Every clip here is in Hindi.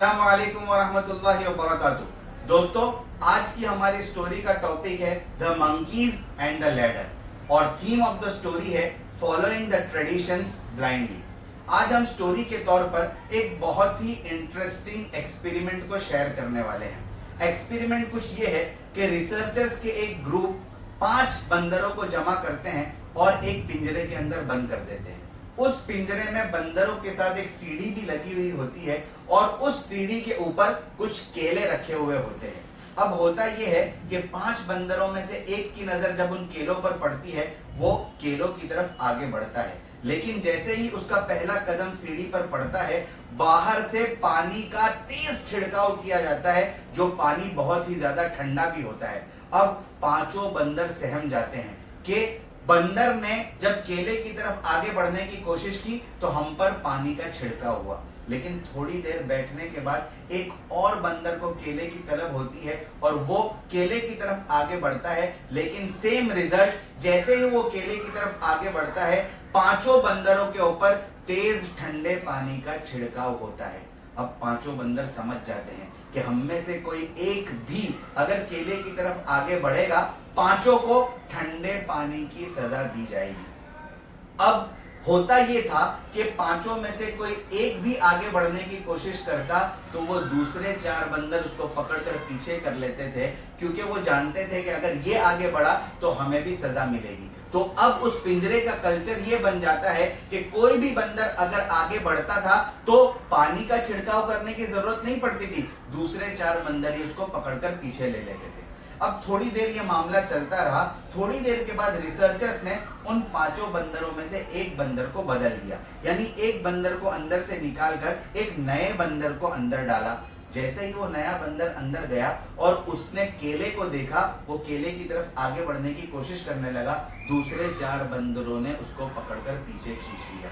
अस्सलाम वालेकुम वरहमतुल्लाहि वबरकातुहू। दोस्तों, आज की हमारी स्टोरी का टॉपिक है the monkeys and the ladder और थीम ऑफ द स्टोरी है फॉलोइंग द ट्रेडिशंस ब्लाइंडली। आज हम स्टोरी के तौर पर एक बहुत ही इंटरेस्टिंग एक्सपेरिमेंट को शेयर करने वाले हैं। एक्सपेरिमेंट कुछ ये है कि रिसर्चर्स के एक ग्रुप 5 बंदरों को जमा करते हैं और एक पिंजरे के अंदर बंद कर देते हैं। उस पिंजरे में बंदरों के साथ एक सीढ़ी भी लगी हुई होती है और उस सीढ़ी के ऊपर कुछ केले रखे हुए होते हैं। अब होता यह है कि 5 बंदरों में से एक की नजर जब उन केलों पर पड़ती है, वो केलों की तरफ आगे बढ़ता है, लेकिन जैसे ही उसका पहला कदम सीढ़ी पर पड़ता है, बाहर से पानी का तेज छिड़काव किया जाता है, जो पानी बहुत ही ज्यादा ठंडा भी होता है। अब 5 बंदर सहम जाते हैं कि बंदर ने जब केले की तरफ आगे बढ़ने की कोशिश की तो हम पर पानी का छिड़काव हुआ, लेकिन थोड़ी देर बैठने के बाद एक और बंदर को केले की तलब होती है और वो केले की तरफ आगे बढ़ता है, लेकिन सेम रिजल्ट। जैसे ही वो केले की तरफ आगे बढ़ता है, 5 बंदरों के ऊपर तेज ठंडे पानी का छिड़काव होता है। अब 5 बंदर समझ जाते हैं कि हम में से कोई एक भी अगर केले की तरफ आगे बढ़ेगा, 5 को ठंडे पानी की सजा दी जाएगी। अब होता यह था कि 5 में से कोई एक भी आगे बढ़ने की कोशिश करता तो वो दूसरे 4 बंदर उसको पकड़कर पीछे कर लेते थे, क्योंकि वो जानते थे कि अगर ये आगे बढ़ा तो हमें भी सजा मिलेगी। तो अब उस पिंजरे का कल्चर ये बन जाता है कि कोई भी बंदर अगर आगे बढ़ता था तो पानी का छिड़काव करने की जरूरत नहीं पड़ती थी, दूसरे 4 बंदर ही उसको पकड़कर पीछे ले लेते थे। अब थोड़ी देर ये मामला चलता रहा। थोड़ी देर के बाद रिसर्चर्स ने उन 5 बंदरों में से एक बंदर को बदल दिया, यानी एक बंदर को अंदर से निकालकर एक नए बंदर को अंदर डाला। जैसे ही वो नया बंदर अंदर गया और उसने केले को देखा, वो केले की तरफ आगे बढ़ने की कोशिश करने लगा, दूसरे 4 बंदरों ने उसको पकड़कर पीछे खींच लिया।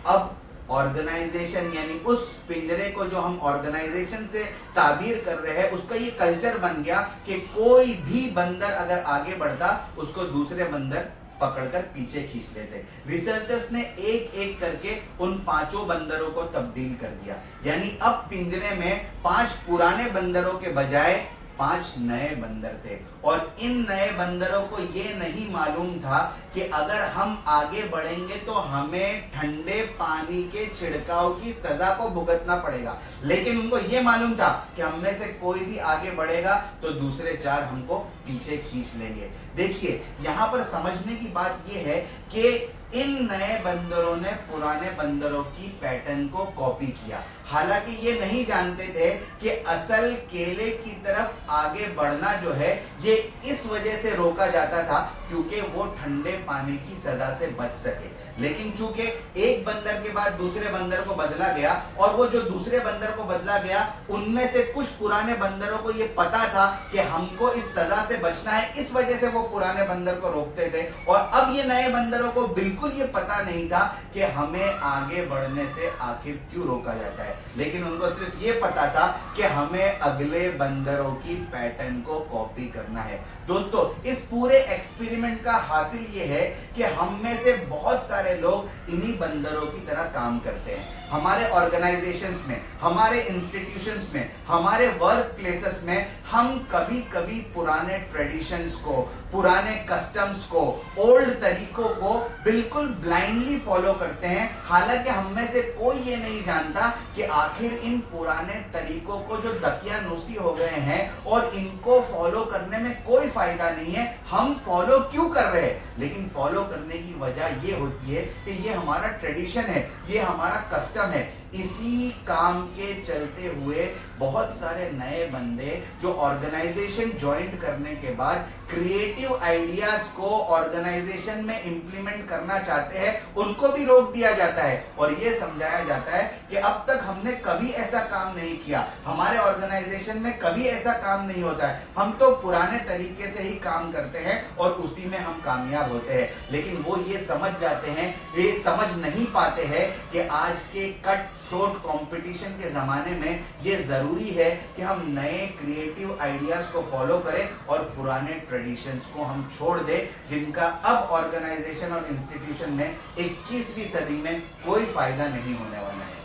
अब ऑर्गेनाइजेशन, यानी उस पिंजरे को जो हम ऑर्गेनाइजेशन से ताबीर कर रहे हैं, उसका ये कल्चर बन गया कि कोई भी बंदर अगर आगे बढ़ता उसको दूसरे बंदर पकड़कर पीछे खींच लेते। रिसर्चर्स ने एक एक करके उन 5 बंदरों को तब्दील कर दिया, यानी अब पिंजरे में 5 पुराने बंदरों के बजाय 5 नए बंदर थे। और इन नए बंदरों को ये नहीं मालूम था कि अगर हम आगे बढ़ेंगे तो हमें ठंडे पानी के छिड़काव की सजा को भुगतना पड़ेगा, लेकिन उनको ये मालूम था कि हम में से कोई भी आगे बढ़ेगा तो दूसरे 4 हमको पीछे खींच लेंगे। देखिए, यहाँ पर समझने की बात यह है कि इन नए बंदरों ने पुराने बंदरों की पैटर्न को कॉपी किया, हालांकि ये नहीं जानते थे कि असल केले की तरफ आगे बढ़ना जो है ये इस वजह से रोका जाता था क्योंकि वो ठंडे पानी की सजा से बच सके। लेकिन चूंकि एक बंदर के बाद दूसरे बंदर को बदला गया और वो जो दूसरे बंदर को बदला गया, उनमें से कुछ पुराने बंदरों को ये पता था कि हमको इस सजा से बचना है, इस वजह से वो पुराने बंदर को रोकते थे। और अब ये नए बंदरों को बिल्कुल ये पता नहीं था कि हमें आगे बढ़ने से आखिर क्यों रोका जाता है, लेकिन उनको सिर्फ ये पता था कि हमें अगले बंदरों की पैटर्न को कॉपी करना है। दोस्तों, इस पूरे एक्सपेरिमेंट का हासिल ये है कि हम में से बहुत सारे लोग इन्हीं बंदरों की तरह काम करते हैं। हमारे ऑर्गेनाइजेशंस में, हमारे इंस्टीट्यूशंस में, हमारे वर्क प्लेसेस में हम कभी कभी पुराने ट्रेडिशंस को, पुराने कस्टम्स को, ओल्ड तरीकों को बिल्कुल ब्लाइंडली फॉलो करते हैं, हालांकि हम में से कोई ये नहीं जानता कि आखिर इन पुराने तरीकों को जो दकियानूसी हो गए हैं और इनको फॉलो करने में कोई फायदा नहीं है, हम फॉलो क्यों कर रहे हैं। लेकिन फॉलो करने की वजह ये होती है कि ये हमारा ट्रेडिशन है, ये हमारा कस्टम है। इसी काम के चलते हुए बहुत सारे नए बंदे जो ऑर्गेनाइजेशन ज्वाइन करने के बाद क्रिएटिव आइडियाज को ऑर्गेनाइजेशन में इंप्लीमेंट करना चाहते हैं, उनको भी रोक दिया जाता है और यह समझाया जाता है कि अब तक हमने कभी ऐसा काम नहीं किया, हमारे ऑर्गेनाइजेशन में कभी ऐसा काम नहीं होता है, हम तो पुराने तरीके से ही काम करते हैं और उसी में हम कामयाब होते हैं। लेकिन वो ये समझ जाते हैं, ये समझ नहीं पाते हैं कि आज के कट थ्रोट कंपटीशन के जमाने में ये जरूरी है कि हम नए क्रिएटिव आइडियाज को फॉलो करें और पुराने ट्रेडिशंस को हम छोड़ दें, जिनका अब ऑर्गेनाइजेशन और इंस्टीट्यूशन में 21वीं सदी में कोई फायदा नहीं होने वाला है।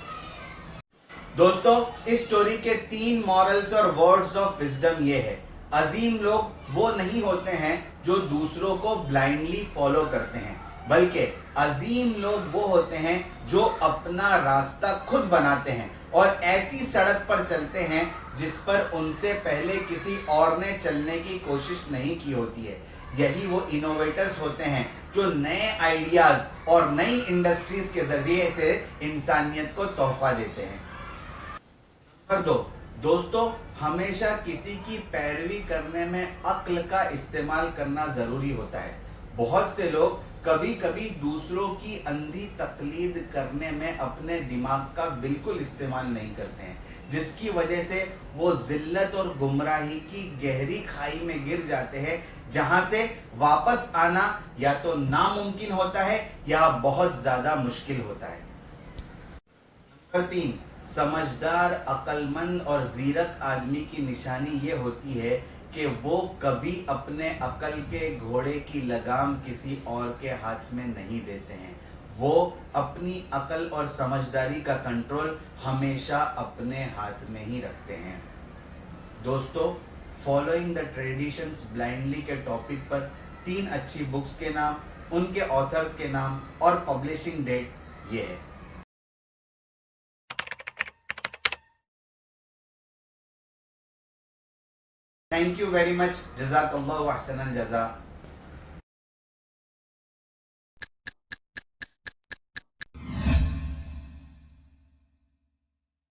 दोस्तों, इस स्टोरी के 3 मॉरल्स और वर्ड्स ऑफ विजडम ये है। अजीम लोग वो नहीं होते हैं जो दूसरों को ब्लाइंडली फॉलो करते हैं, बल्कि अजीम लोग वो होते हैं जो अपना रास्ता खुद बनाते हैं और ऐसी सड़क पर चलते हैं जिस पर उनसे पहले किसी और ने चलने की कोशिश नहीं की होती है। यही वो इनोवेटर्स होते हैं जो नए आइडियाज और नई इंडस्ट्रीज के जरिए से इंसानियत को तोहफा देते हैं। नंबर 2, दोस्तों, हमेशा किसी की पैरवी करने में अक्ल का इस्तेमाल करना जरूरी होता है। बहुत से लोग कभी कभी दूसरों की अंधी तकलीद करने में अपने दिमाग का बिल्कुल इस्तेमाल नहीं करते हैं, जिसकी वजह से वो जिल्लत और गुमराही की गहरी खाई में गिर जाते हैं, जहां से वापस आना या तो नामुमकिन होता है या बहुत ज्यादा मुश्किल होता है। नंबर 3, समझदार, अक्लमंद और जीरक आदमी की निशानी ये होती है कि वो कभी अपने अकल के घोड़े की लगाम किसी और के हाथ में नहीं देते हैं। वो अपनी अकल और समझदारी का कंट्रोल हमेशा अपने हाथ में ही रखते हैं। दोस्तों, फॉलोइंग द ट्रेडिशंस ब्लाइंडली के टॉपिक पर 3 अच्छी बुक्स के नाम, उनके ऑथर्स के नाम और पब्लिशिंग डेट ये है। Thank you very much. जज़ाकल्लाहु अहसनल जज़ा।